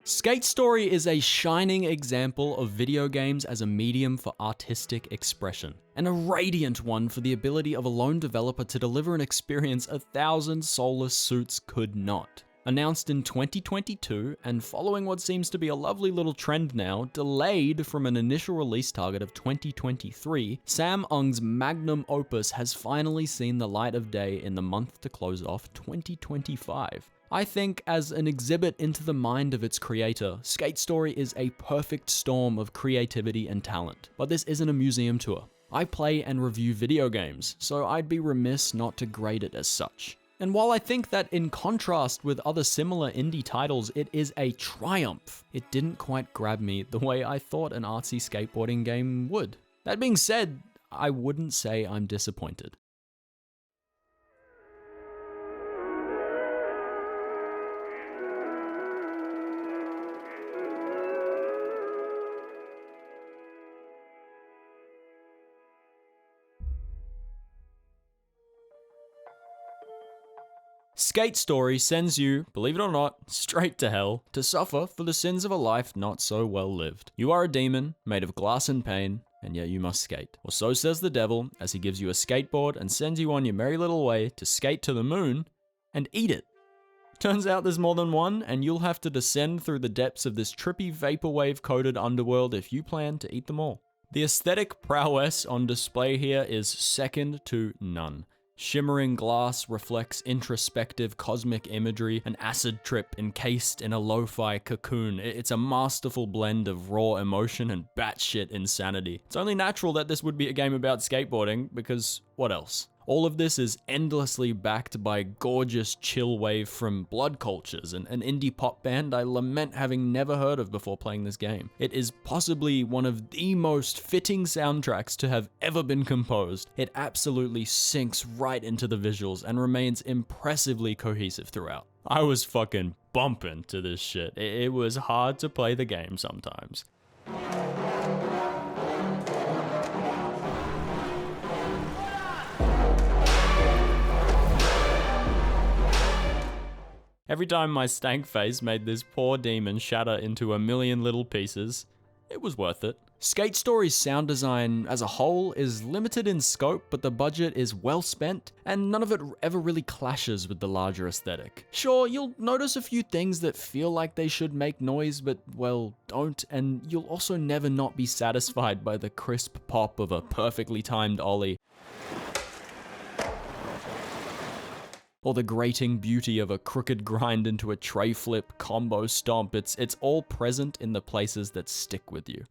Skate Story is a shining example of video games as a medium for artistic expression, and a radiant one for the ability of a lone developer to deliver an experience 1,000 soulless suits could not. Announced in 2022, and following what seems to be a lovely little trend now, delayed from an initial release target of 2023, Sam Ung's magnum opus has finally seen the light of day in the month to close off 2025. I think, as an exhibit into the mind of its creator, Skate Story is a perfect storm of creativity and talent. But this isn't a museum tour. I play and review video games, so I'd be remiss not to grade it as such. And while I think that in contrast with other similar indie titles, it is a triumph, it didn't quite grab me the way I thought an artsy skateboarding game would. That being said, I wouldn't say I'm disappointed. Skate Story sends you, believe it or not, straight to hell, to suffer for the sins of a life not so well lived. You are a demon, made of glass and pain, and yet you must skate. Or so says the devil, as he gives you a skateboard and sends you on your merry little way to skate to the moon and eat it. Turns out there's more than one, and you'll have to descend through the depths of this trippy vaporwave-coated underworld if you plan to eat them all. The aesthetic prowess on display here is second to none. Shimmering glass reflects introspective cosmic imagery, an acid trip encased in a lo-fi cocoon. It's a masterful blend of raw emotion and batshit insanity. It's only natural that this would be a game about skateboarding, because what else? All of this is endlessly backed by gorgeous chill wave from Blood Cultures, an indie pop band I lament having never heard of before playing this game. It is possibly one of the most fitting soundtracks to have ever been composed. It absolutely sinks right into the visuals and remains impressively cohesive throughout. I was fucking bumping to this shit. It was hard to play the game sometimes. Every time my stank face made this poor demon shatter into a million little pieces, it was worth it. Skate Story's sound design as a whole is limited in scope, but the budget is well spent, and none of it ever really clashes with the larger aesthetic. Sure, you'll notice a few things that feel like they should make noise, but, well, don't, and you'll also never not be satisfied by the crisp pop of a perfectly timed ollie, or the grating beauty of a crooked grind into a tray flip combo stomp. It's all present in the places that stick with you.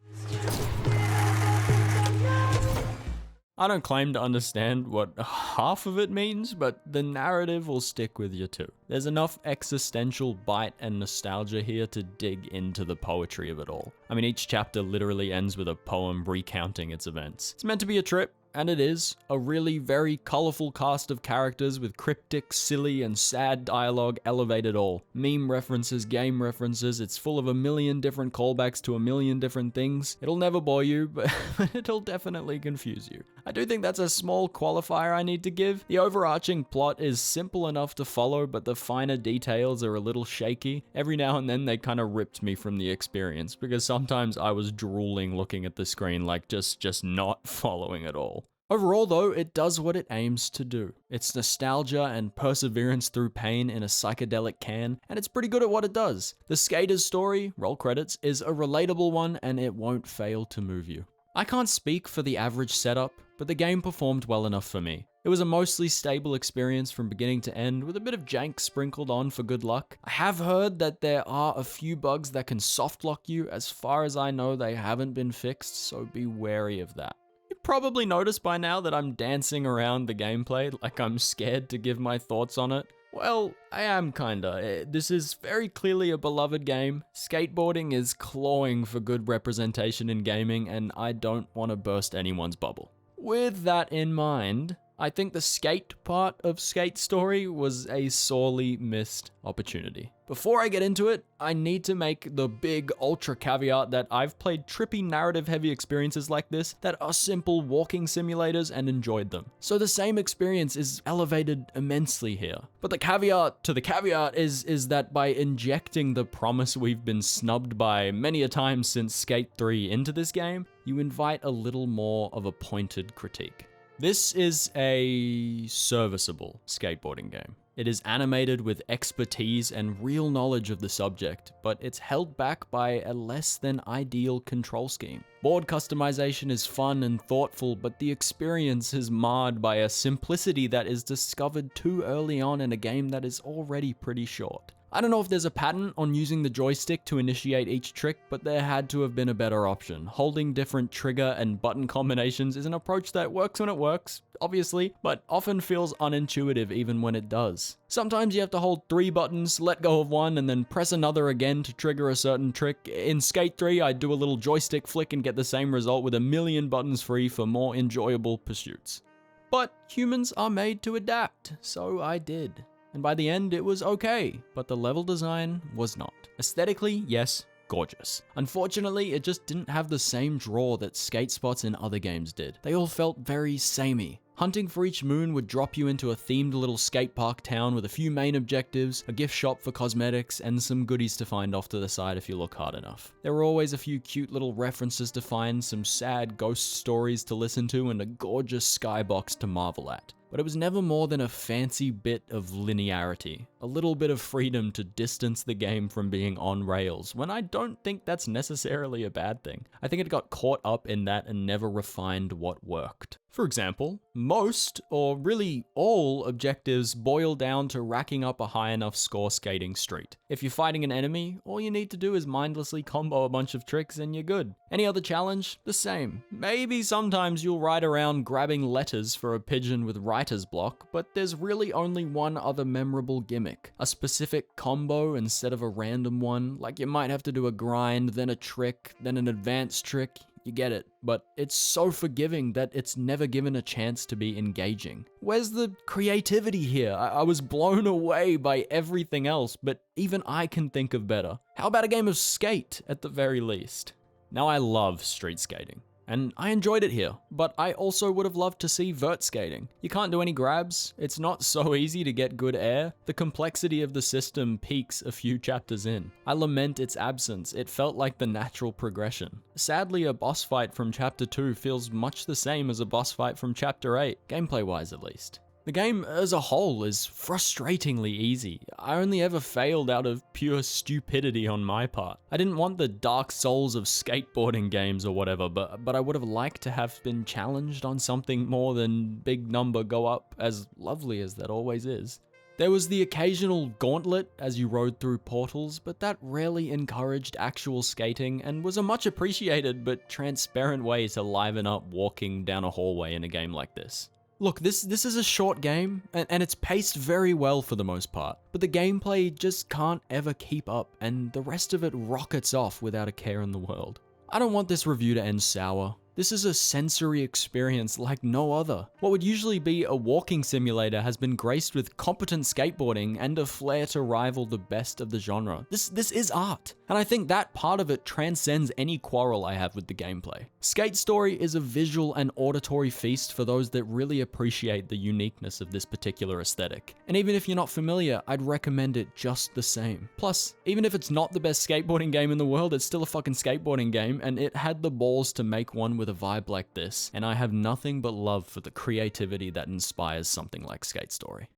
I don't claim to understand what half of it means, but the narrative will stick with you too. There's enough existential bite and nostalgia here to dig into the poetry of it all. I mean, each chapter literally ends with a poem recounting its events. It's meant to be a trip, and it is, a really very colorful cast of characters with cryptic, silly, and sad dialogue elevated all. Meme references, game references, it's full of a million different callbacks to a million different things. It'll never bore you, but it'll definitely confuse you. I do think that's a small qualifier I need to give. The overarching plot is simple enough to follow, but the finer details are a little shaky. Every now and then they kind of ripped me from the experience, because sometimes I was drooling looking at the screen, like just not following at all. Overall though, it does what it aims to do. It's nostalgia and perseverance through pain in a psychedelic can, and it's pretty good at what it does. The skater's story, roll credits, is a relatable one, and it won't fail to move you. I can't speak for the average setup, but the game performed well enough for me. It was a mostly stable experience from beginning to end, with a bit of jank sprinkled on for good luck. I have heard that there are a few bugs that can soft lock you. As far as I know, they haven't been fixed, so be wary of that. You've probably noticed by now that I'm dancing around the gameplay, like I'm scared to give my thoughts on it. Well, I am kinda. This is very clearly a beloved game. Skateboarding is clawing for good representation in gaming, and I don't want to burst anyone's bubble. With that in mind, I think the skate part of Skate Story was a sorely missed opportunity. Before I get into it, I need to make the big ultra caveat that I've played trippy narrative heavy experiences like this that are simple walking simulators and enjoyed them. So the same experience is elevated immensely here. But the caveat to the caveat is that by injecting the promise we've been snubbed by many a time since Skate 3 into this game, you invite a little more of a pointed critique. This is a serviceable skateboarding game. It is animated with expertise and real knowledge of the subject, but it's held back by a less than ideal control scheme. Board customization is fun and thoughtful, but the experience is marred by a simplicity that is discovered too early on in a game that is already pretty short. I don't know if there's a pattern on using the joystick to initiate each trick, but there had to have been a better option. Holding different trigger and button combinations is an approach that works when it works, obviously, but often feels unintuitive even when it does. Sometimes you have to hold 3 buttons, let go of one, and then press another again to trigger a certain trick. In Skate 3, I do a little joystick flick and get the same result with a million buttons free for more enjoyable pursuits. But humans are made to adapt, so I did. And by the end, it was okay, but the level design was not. Aesthetically, yes, gorgeous. Unfortunately, it just didn't have the same draw that skate spots in other games did. They all felt very samey. Hunting for each moon would drop you into a themed little skate park town with a few main objectives, a gift shop for cosmetics, and some goodies to find off to the side if you look hard enough. There were always a few cute little references to find, some sad ghost stories to listen to, and a gorgeous skybox to marvel at. But it was never more than a fancy bit of linearity, a little bit of freedom to distance the game from being on rails, when I don't think that's necessarily a bad thing. I think it got caught up in that and never refined what worked. For example, most, or really all, objectives boil down to racking up a high enough score skating street. If you're fighting an enemy, all you need to do is mindlessly combo a bunch of tricks and you're good. Any other challenge? The same. Maybe sometimes you'll ride around grabbing letters for a pigeon with writer's block, but there's really only one other memorable gimmick. A specific combo instead of a random one, like you might have to do a grind, then a trick, then an advanced trick. You get it, but it's so forgiving that it's never given a chance to be engaging. Where's the creativity here? I was blown away by everything else, but even I can think of better. How about a game of Skate, at the very least? Now, I love street skating, and I enjoyed it here, but I also would have loved to see vert skating. You can't do any grabs, it's not so easy to get good air. The complexity of the system peaks a few chapters in. I lament its absence, it felt like the natural progression. Sadly, a boss fight from chapter 2 feels much the same as a boss fight from chapter 8, gameplay-wise at least. The game as a whole is frustratingly easy. I only ever failed out of pure stupidity on my part. I didn't want the Dark Souls of skateboarding games or whatever, but I would have liked to have been challenged on something more than big number go up, as lovely as that always is. There was the occasional gauntlet as you rode through portals, but that rarely encouraged actual skating and was a much appreciated but transparent way to liven up walking down a hallway in a game like this. Look, this is a short game, and it's paced very well for the most part, but the gameplay just can't ever keep up, and the rest of it rockets off without a care in the world. I don't want this review to end sour. This is a sensory experience like no other. What would usually be a walking simulator has been graced with competent skateboarding and a flair to rival the best of the genre. This is art, and I think that part of it transcends any quarrel I have with the gameplay. Skate Story is a visual and auditory feast for those that really appreciate the uniqueness of this particular aesthetic. And even if you're not familiar, I'd recommend it just the same. Plus, even if it's not the best skateboarding game in the world, it's still a fucking skateboarding game, and it had the balls to make one with a vibe like this, and I have nothing but love for the creativity that inspires something like Skate Story.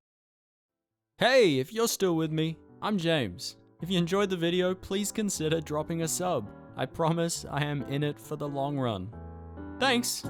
Hey, if you're still with me, I'm James. If you enjoyed the video, please consider dropping a sub. I promise I am in it for the long run. Thanks!